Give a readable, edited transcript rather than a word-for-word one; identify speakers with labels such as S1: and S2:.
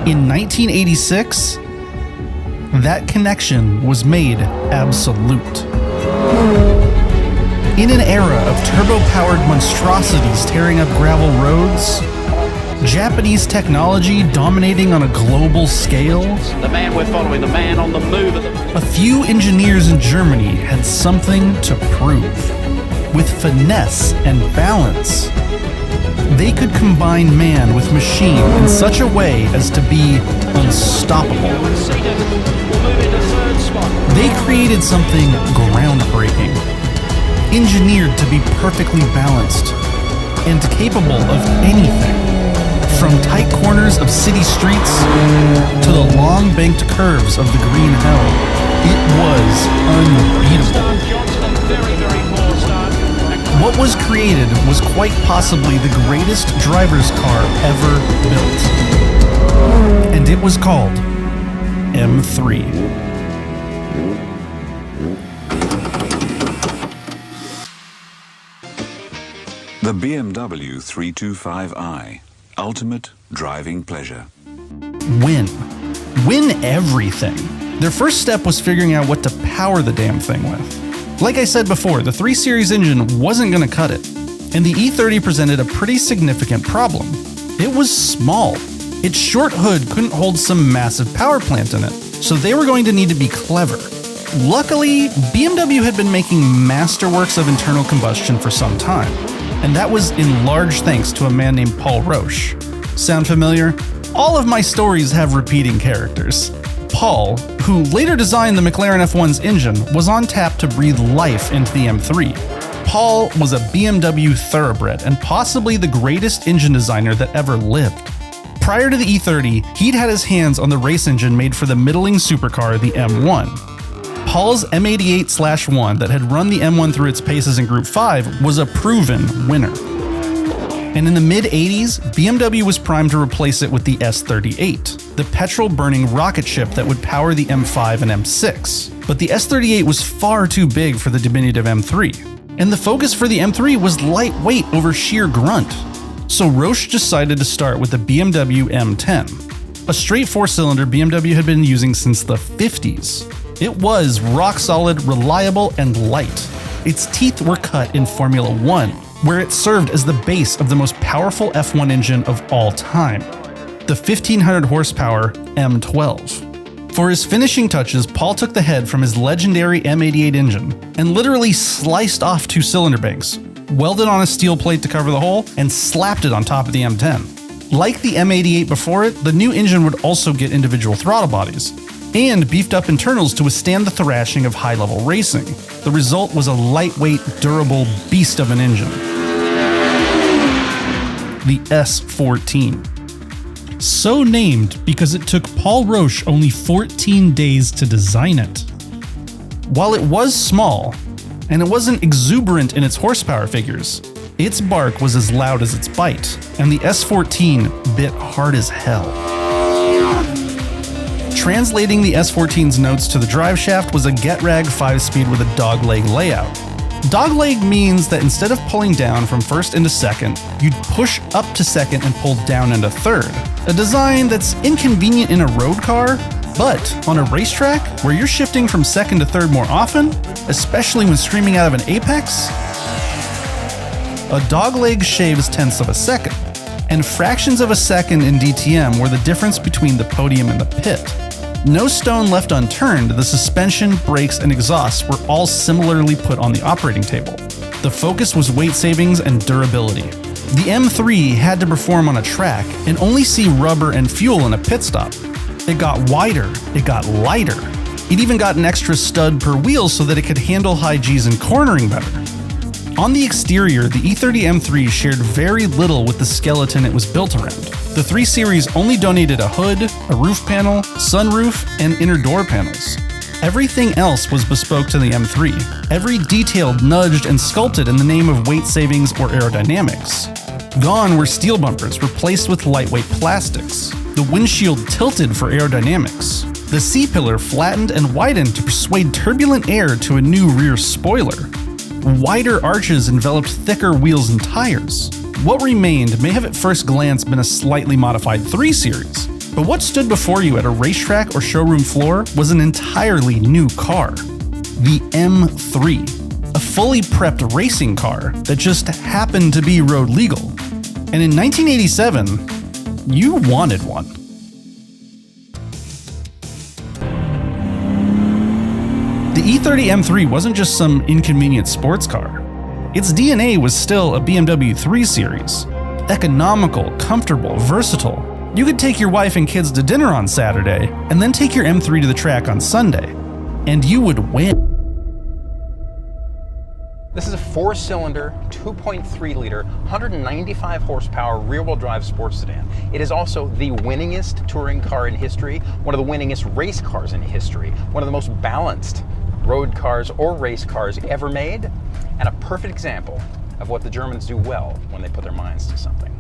S1: In 1986, that connection was made absolute. In an era of turbo-powered monstrosities tearing up gravel roads, Japanese technology dominating on a global scale,
S2: the man we're following, the man on the move.
S1: A few engineers in Germany had something to prove. With finesse and balance, they could combine man with machine in such a way as to be unstoppable. They created something groundbreaking, engineered to be perfectly balanced and capable of anything. From tight corners of city streets to the long banked curves of the green hell, it was unbeatable. What was created was quite possibly the greatest driver's car ever built. And it was called M3.
S3: The BMW 325i. Ultimate driving pleasure.
S1: Win everything. Their first step was figuring out what to power the damn thing with. Like I said before, the 3 Series engine wasn't going to cut it, and the E30 presented a pretty significant problem. It was small. Its short hood couldn't hold some massive power plant in it, so they were going to need to be clever. Luckily, BMW had been making masterworks of internal combustion for some time, and that was in large thanks to a man named Paul Roche. Sound familiar? All of my stories have repeating characters. Paul, who later designed the McLaren F1's engine, was on tap to breathe life into the M3. Paul was a BMW thoroughbred and possibly the greatest engine designer that ever lived. Prior to the E30, he'd had his hands on the race engine made for the middling supercar, the M1. Paul's M88/1 that had run the M1 through its paces in Group 5 was a proven winner. And in the mid-80s, BMW was primed to replace it with the S38, the petrol-burning rocket ship that would power the M5 and M6. But the S38 was far too big for the diminutive M3, and the focus for the M3 was lightweight over sheer grunt. So Roche decided to start with the BMW M10, a straight 4-cylinder BMW had been using since the 50s. It was rock solid, reliable, and light. Its teeth were cut in Formula 1, where it served as the base of the most powerful F1 engine of all time, the 1500 horsepower M12. For his finishing touches, Paul took the head from his legendary M88 engine and literally sliced off 2 cylinder banks, welded on a steel plate to cover the hole, and slapped it on top of the M10. Like the M88 before it, the new engine would also get individual throttle bodies, and beefed up internals to withstand the thrashing of high-level racing. The result was a lightweight, durable beast of an engine. The S14. So named because it took Paul Roche only 14 days to design it. While it was small, and it wasn't exuberant in its horsepower figures, its bark was as loud as its bite, and the S14 bit hard as hell. Translating the S14's notes to the driveshaft was a GetRag 5-speed with a dogleg layout. Dogleg means that instead of pulling down from first into second, you'd push up to second and pull down into third. A design that's inconvenient in a road car, but on a racetrack where you're shifting from second to third more often, especially when streaming out of an apex, a dogleg shaves tenths of a second, and fractions of a second in DTM were the difference between the podium and the pit. No stone left unturned, the suspension, brakes, and exhaust were all similarly put on the operating table. The focus was weight savings and durability. The M3 had to perform on a track and only see rubber and fuel in a pit stop. It got wider, it got lighter. It even got an extra stud per wheel so that it could handle high Gs and cornering better. On the exterior, the E30 M3 shared very little with the skeleton it was built around. The 3 Series only donated a hood, a roof panel, sunroof, and inner door panels. Everything else was bespoke to the M3, every detail nudged and sculpted in the name of weight savings or aerodynamics. Gone were steel bumpers replaced with lightweight plastics. The windshield tilted for aerodynamics. The C-pillar flattened and widened to persuade turbulent air to a new rear spoiler. Wider arches enveloped thicker wheels and tires. What remained may have at first glance been a slightly modified 3 Series, But what stood before you at a racetrack or showroom floor was an entirely new car. The M3, a fully prepped racing car that just happened to be road legal. And in 1987, you wanted one. The E30 M3 wasn't just some inconvenient sports car. Its DNA was still a BMW 3 Series. Economical, comfortable, versatile. You could take your wife and kids to dinner on Saturday, and then take your M3 to the track on Sunday. And you would win.
S4: This is a 4-cylinder, 2.3-liter, 195 horsepower rear-wheel drive sports sedan. It is also the winningest touring car in history, one of the winningest race cars in history, one of the most balanced road cars or race cars ever made, and a perfect example of what the Germans do well when they put their minds to something.